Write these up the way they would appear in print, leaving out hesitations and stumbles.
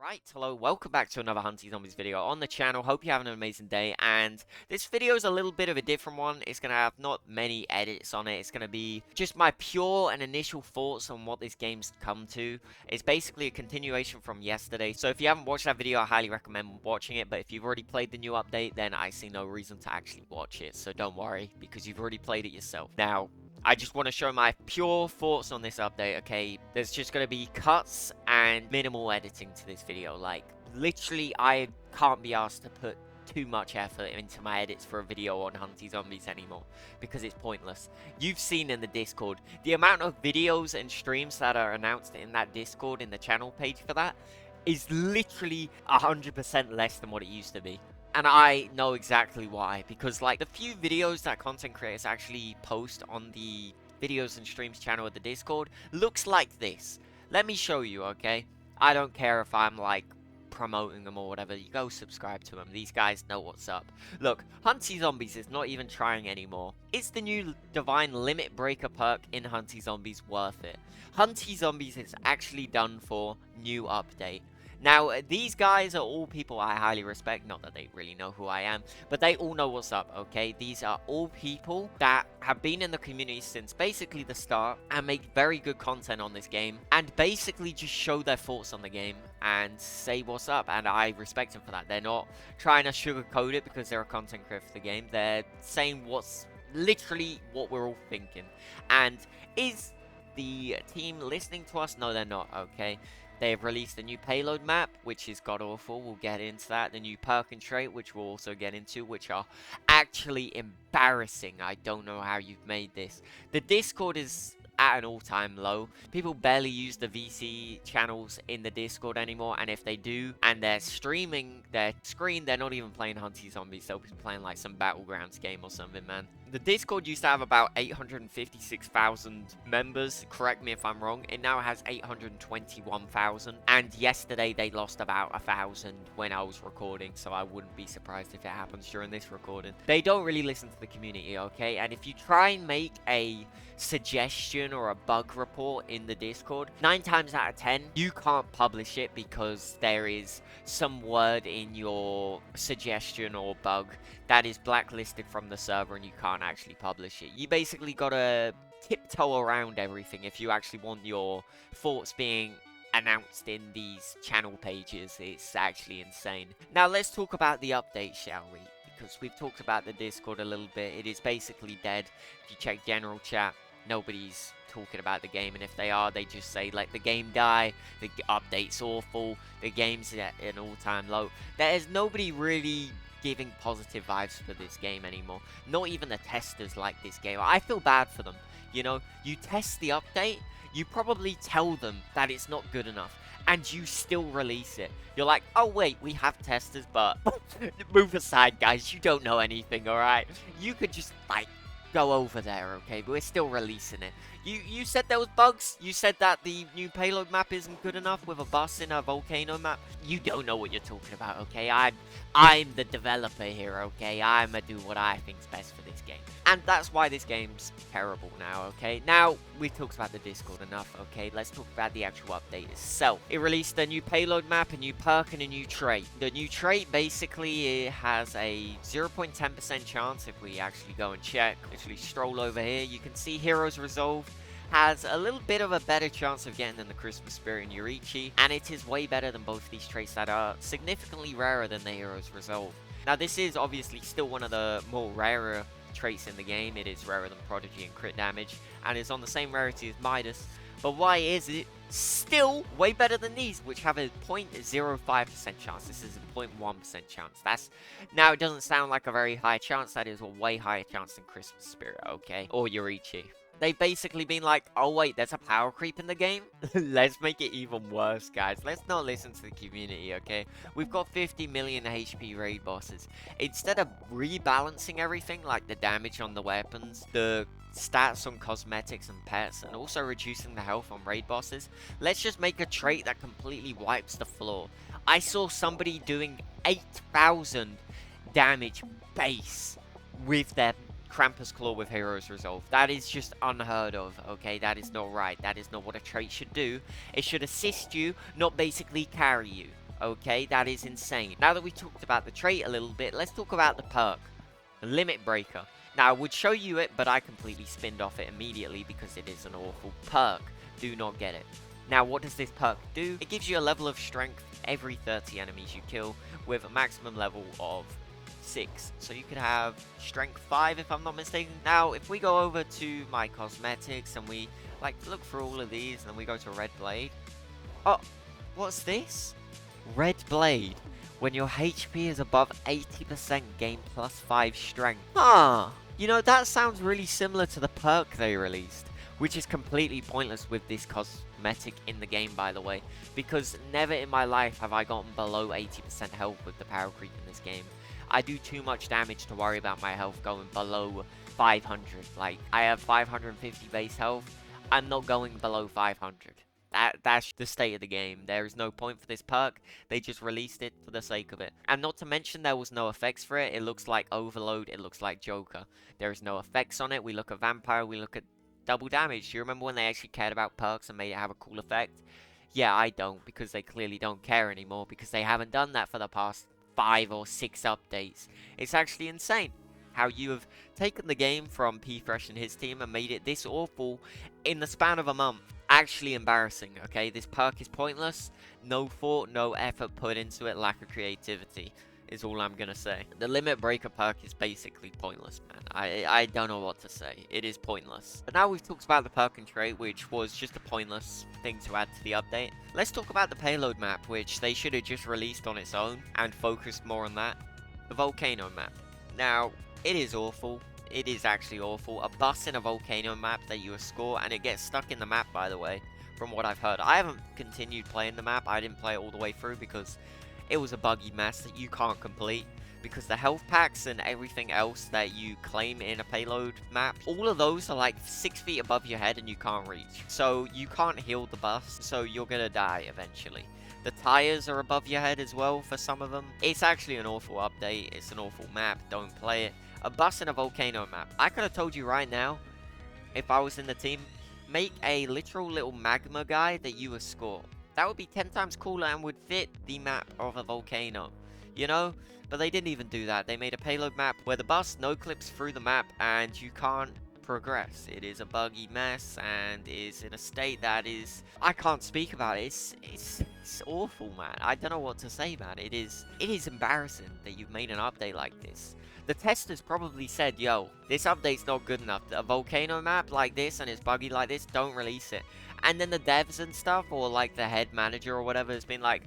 Right, hello, welcome back to another Hunty Zombies video on the channel. Hope you're having an amazing day, and this video is a little bit of a different one. It's going to have not many edits on it. It's going to be just my pure and initial thoughts on what this game's come to. It's basically a continuation from yesterday, so if you haven't watched that video, I highly recommend watching it, but if you've already played the new update, then I see no reason to actually watch it, so don't worry, because you've already played it yourself. Now, I just want to show my pure thoughts on this update, okay? There's just going to be cuts and minimal editing to this video. Like, literally, I can't be asked to put too much effort into my edits for a video on Hunty Zombies anymore, because it's pointless. You've seen in the Discord, the amount of videos and streams that are announced in that Discord, in the channel page for that, is literally 100% less than what it used to be. And I know exactly why, because like the few videos that content creators actually post on the videos and streams channel of the Discord looks like this. Let me show you, okay? I don't care if I'm like promoting them or whatever. You go subscribe to them. These guys know what's up. Look, Hunty Zombies is not even trying anymore. Is the new Divine Limit Breaker perk in Hunty Zombies worth it? Hunty Zombies is actually done for new update. Now, these guys are all people I highly respect, not that they really know who I am, but they all know what's up, okay? These are all people that have been in the community since basically the start and make very good content on this game and basically just show their thoughts on the game and say what's up, and I respect them for that. They're not trying to sugarcoat it because they're a content creator for the game. They're saying what's literally what we're all thinking. And is the team listening to us? No, they're not, okay? They've released a new payload map, which is god-awful. We'll get into that. The new perk and trait, which we'll also get into, which are actually embarrassing. I don't know how you've made this. The Discord is at an all-time low. People barely use the VC channels in the Discord anymore, and if they do, and they're streaming their screen, they're not even playing Hunty Zombies. They'll be playing like some Battlegrounds game or something, man. The Discord used to have about 856,000 members. Correct me if I'm wrong. It now has 821,000. And yesterday they lost about 1,000 when I was recording. So I wouldn't be surprised if it happens during this recording. They don't really listen to the community, okay? And if you try and make a suggestion or a bug report in the Discord, 9 times out of 10, you can't publish it because there is some word in your suggestion or bug that is blacklisted from the server and you can't actually publish it. You basically gotta tiptoe around everything if you actually want your thoughts being announced in these channel pages. It's actually insane. Now let's talk about the update, shall we? Because we've talked about the Discord a little bit. It is basically dead. If you check general chat, nobody's talking about the game, and if they are, they just say let the game die, the update's awful, the game's at an all-time low. There's nobody really giving positive vibes for this game anymore. Not even the testers like this game. I feel bad for them. You know, you test the update, you probably tell them that it's not good enough, and you still release it. You're like, oh wait, we have testers, but move aside, guys, you don't know anything, alright? You could just, like, go over there, okay? But we're still releasing it. You said there was bugs? You said that the new payload map isn't good enough with a bus in a Volcano map? You don't know what you're talking about, okay? I'm the developer here, okay? I'ma do what I think's best for this game. And that's why this game's terrible now, okay? Now, we've talked about the Discord enough, okay? Let's talk about the actual update itself. It released a new payload map, a new perk, and a new trait. The new trait, basically, it has a 0.10% chance if we actually go and check. Actually stroll over here, you can see Heroes Resolve has a little bit of a better chance of getting than the Christmas Spirit in Yorichi, and it is way better than both these traits that are significantly rarer than the Heroes Resolve. Now this is obviously still one of the more rarer traits in the game. It is rarer than Prodigy and crit damage, and is on the same rarity as Midas, but why is it still way better than these, which have a 0.05% chance? This is a 0.1% chance. Now it doesn't sound like a very high chance. That is a way higher chance than Christmas Spirit, okay? Or Yorichi. They've basically been like, oh wait, there's a power creep in the game? Let's make it even worse, guys. Let's not listen to the community, okay? We've got 50 million HP raid bosses. Instead of rebalancing everything, like the damage on the weapons, the stats on cosmetics and pets, and also reducing the health on raid bosses, let's just make a trait that completely wipes the floor. I saw somebody doing 8,000 damage base with their Krampus Claw with Heroes Resolve. That is just unheard of, okay? That is not right. That is not what a trait should do. It should assist you, not basically carry you. Okay, that is insane. Now that we talked about the trait a little bit, let's talk about the perk. Limit Breaker. Now, I would show you it, but I completely spinned off it immediately because it is an awful perk. Do not get it. Now, what does this perk do? It gives you a level of strength every 30 enemies you kill with a maximum level of 6. So you could have strength 5 if I'm not mistaken. Now, if we go over to my cosmetics and we like look through all of these and then we go to Red Blade. Oh, what's this? Red Blade. When your HP is above 80%, gain +5 strength. Huh. You know, that sounds really similar to the perk they released, which is completely pointless with this cosmetic in the game, by the way, because never in my life have I gotten below 80% health with the power creep in this game. I do too much damage to worry about my health going below 500. Like, I have 550 base health. I'm not going below 500. That's the state of the game. There is no point for this perk. They just released it for the sake of it. And not to mention there was no effects for it. It looks like Overload. It looks like Joker. There is no effects on it. We look at Vampire. We look at double damage. Do you remember when they actually cared about perks and made it have a cool effect? Yeah, I don't, because they clearly don't care anymore, because they haven't done that for the past 5 or 6 updates. It's actually insane how you have taken the game from P-Fresh and his team and made it this awful in the span of a month. Actually embarrassing, okay? This perk is pointless. No thought, no effort put into it. Lack of creativity is all I'm gonna say. The Limit Breaker perk is basically pointless, man. I don't know what to say. It is pointless. But now we've talked about the perk and trait, which was just a pointless thing to add to the update. Let's talk about the payload map, which they should have just released on its own and focused more on that. The Volcano map. Now, it is awful. It is actually awful. A bus in a volcano map that you score, and it gets stuck in the map, by the way, from what I've heard. I haven't continued playing the map. I didn't play it all the way through because it was a buggy mess that you can't complete. Because the health packs and everything else that you claim in a payload map, all of those are like 6 feet above your head and you can't reach. So you can't heal the bus, so you're gonna die eventually. The tires are above your head as well for some of them. It's actually an awful update. It's an awful map. Don't play it. A bus in a volcano map. I could have told you right now, if I was in the team, make a literal little magma guy that you escort. That would be 10 times cooler and would fit the map of a volcano. You know? But they didn't even do that. They made a payload map where the bus no clips through the map and you can't progress. It is a buggy mess and is in a state that is... I can't speak about it. It's awful, man. I don't know what to say, man. It is embarrassing that you've made an update like this. The testers probably said, yo, this update's not good enough. A volcano map like this and it's buggy like this, don't release it. And then the devs and stuff, or like the head manager or whatever, has been like,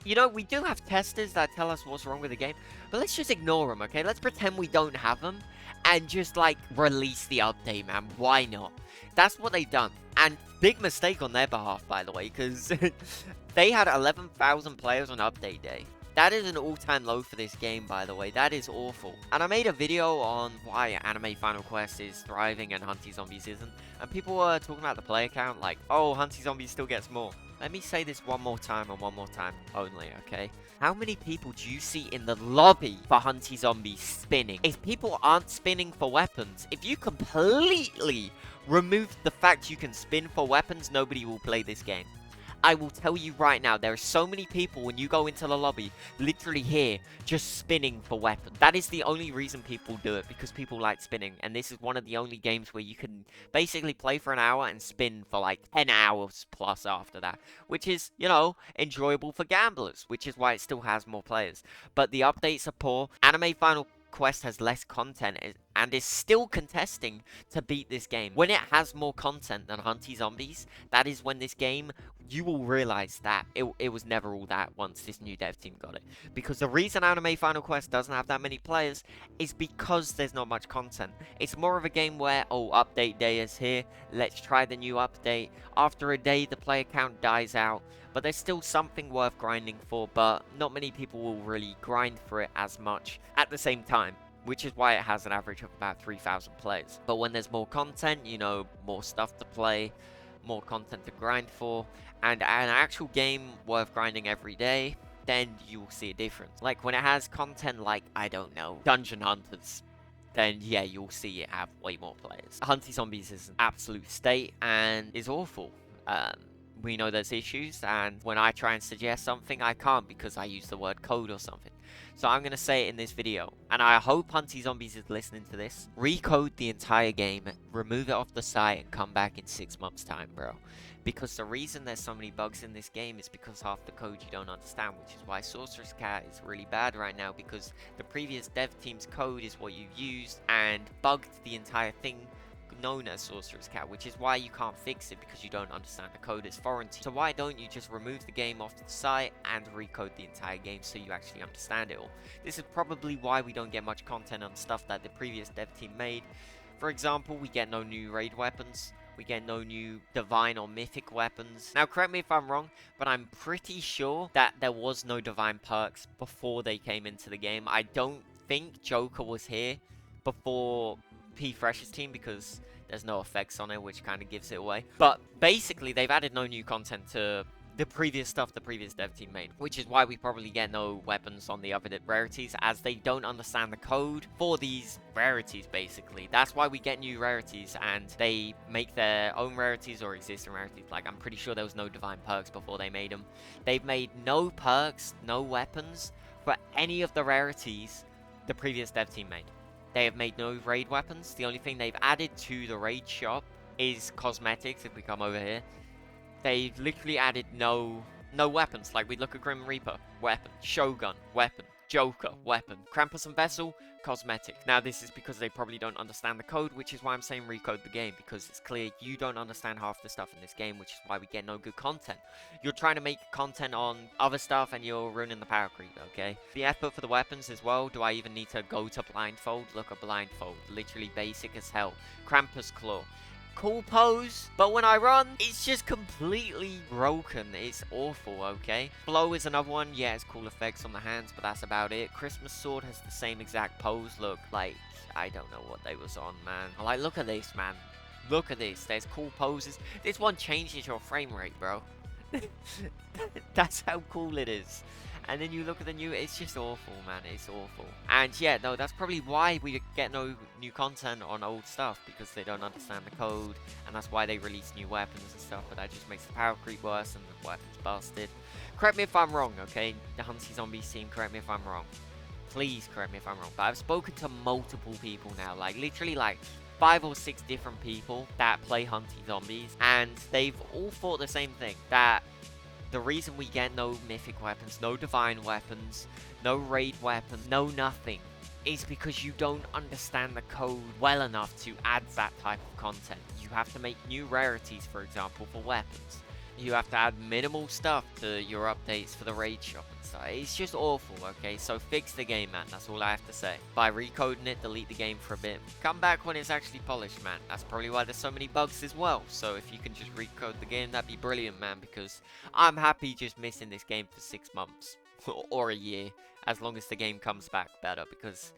you know, we do have testers that tell us what's wrong with the game, but let's just ignore them, okay? Let's pretend we don't have them and just, like, release the update, man. Why not? That's what they've done. And big mistake on their behalf, by the way, because they had 11,000 players on update day. That is an all-time low for this game, by the way. That is awful. And I made a video on why Anime Final Quest is thriving and Hunty Zombies isn't. And people were talking about the player count, like, oh, Hunty Zombies still gets more. Let me say this one more time and one more time only, okay? How many people do you see in the lobby for Hunty Zombies spinning? If people aren't spinning for weapons, if you completely remove the fact you can spin for weapons, nobody will play this game. I will tell you right now, there are so many people when you go into the lobby, literally here, just spinning for weapons. That is the only reason people do it, because people like spinning. And this is one of the only games where you can basically play for an hour and spin for like 10 hours plus after that. Which is, you know, enjoyable for gamblers, which is why it still has more players. But the updates are poor. Anime Final Quest has less content and is still contesting to beat this game. When it has more content than Hunty Zombies, that is when this game, you will realize that it was never all that once this new dev team got it. Because the reason Anime Final Quest doesn't have that many players is because there's not much content. It's more of a game where, oh, update day is here, let's try the new update. After a day, the player count dies out. But there's still something worth grinding for, but not many people will really grind for it as much at the same time, which is why it has an average of about 3,000 players. But when there's more content, you know, more stuff to play, more content to grind for, and an actual game worth grinding every day, then you'll see a difference. Like when it has content like, I don't know, Dungeon Hunters, then yeah, you'll see it have way more players. Hunty Zombies is an absolute state and is awful. we know there's issues, and when I try and suggest something, I can't because I use the word code or something. So I'm going to say it in this video, and I hope Hunty Zombies is listening to this. Recode the entire game, remove it off the site, and come back in 6 months' time, bro. Because the reason there's so many bugs in this game is because half the code you don't understand, which is why Sorcerer's Cat is really bad right now, because the previous dev team's code is what you used and bugged the entire thing known as Sorcerer's Cat, which is why you can't fix it, because you don't understand the code. It's foreign to you. So why don't you just remove the game off the site and recode the entire game so you actually understand it all? This is probably why we don't get much content on stuff that the previous dev team made. For example, we get no new raid weapons. We get no new divine or mythic weapons. Now, correct me if I'm wrong, but I'm pretty sure that there was no divine perks before they came into the game. I don't think Joker was here before P Fresh's team, because there's no effects on it, which kind of gives it away. But basically, they've added no new content to the previous stuff the previous dev team made, which is why we probably get no weapons on the other rarities, as they don't understand the code for these rarities. Basically, that's why we get new rarities, and they make their own rarities or existing rarities. Like, I'm pretty sure there was no divine perks before they made them. They've made no perks, no weapons for any of the rarities the previous dev team made. They have made no raid weapons. The only thing they've added to the raid shop is cosmetics. If we come over here, they've literally added no weapons. Like, we look at Grim Reaper, weapon. Shogun, weapon. Joker, weapon. Krampus and Vessel, cosmetic. Now, this is because they probably don't understand the code, which is why I'm saying recode the game, because it's clear you don't understand half the stuff in this game, which is why we get no good content. You're trying to make content on other stuff, and you're ruining the power creep, okay? The effort for the weapons as well. Do I even need to go to blindfold? Look at blindfold. Literally basic as hell. Krampus Claw. Cool pose, but when I run, it's just completely broken. It's awful, okay? Blow is another one. Yeah, it's cool effects on the hands, but that's about it. Christmas Sword has the same exact pose. Look, like, I don't know what they was on, man. Like, look at this, man. Look at this. There's cool poses. This one changes your frame rate, bro. That's how cool it is. And then you look at the new, it's just awful, man. It's awful. And yeah, no, that's probably why we get no new content on old stuff, because they don't understand the code, and that's why they release new weapons and stuff, but that just makes the power creep worse and the weapons busted. Correct me if I'm wrong, okay? The Hunty Zombies team, correct me if I'm wrong. Please correct me if I'm wrong. But I've spoken to multiple people now, like literally like 5 or 6 different people that play Hunty Zombies, and they've all thought the same thing, that the reason we get no mythic weapons, no divine weapons, no raid weapons, no nothing, is because you don't understand the code well enough to add that type of content. You have to make new rarities, for example, for weapons. You have to add minimal stuff to your updates for the raid shop and stuff. It's just awful, okay? So fix the game, man. That's all I have to say. By recoding it, delete the game for a bit. Come back when it's actually polished, man. That's probably why there's so many bugs as well. So if you can just recode the game, that'd be brilliant, man. Because I'm happy just missing this game for 6 months. Or a year. As long as the game comes back better. Because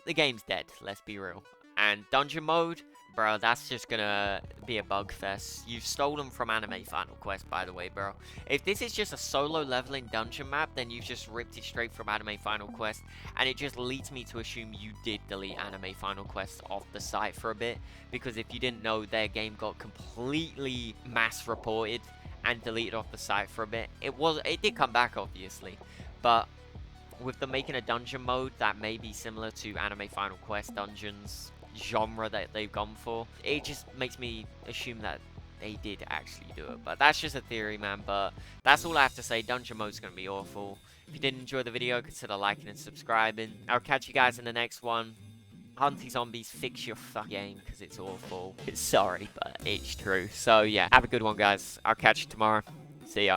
the game's dead, let's be real. And dungeon mode, bro, that's just gonna be a bug fest. You've stolen from Anime Final Quest, by the way, bro. If this is just a solo leveling dungeon map, then you've just ripped it straight from Anime Final Quest, and it just leads me to assume you did delete Anime Final Quest off the site for a bit, because if you didn't know, their game got completely mass reported and deleted off the site for a bit. It did come back, obviously, but with them making a dungeon mode that may be similar to Anime Final Quest dungeons genre that they've gone for, it just makes me assume that they did actually do it. But that's just a theory, man. But that's all I have to say. Dungeon mode's gonna be awful. If you did enjoy the video, consider liking and subscribing. I'll catch you guys in the next one. Hunty Zombies, fix your fucking game, because it's awful. Sorry, but it's true. So yeah, have a good one, guys. I'll catch you tomorrow. See ya.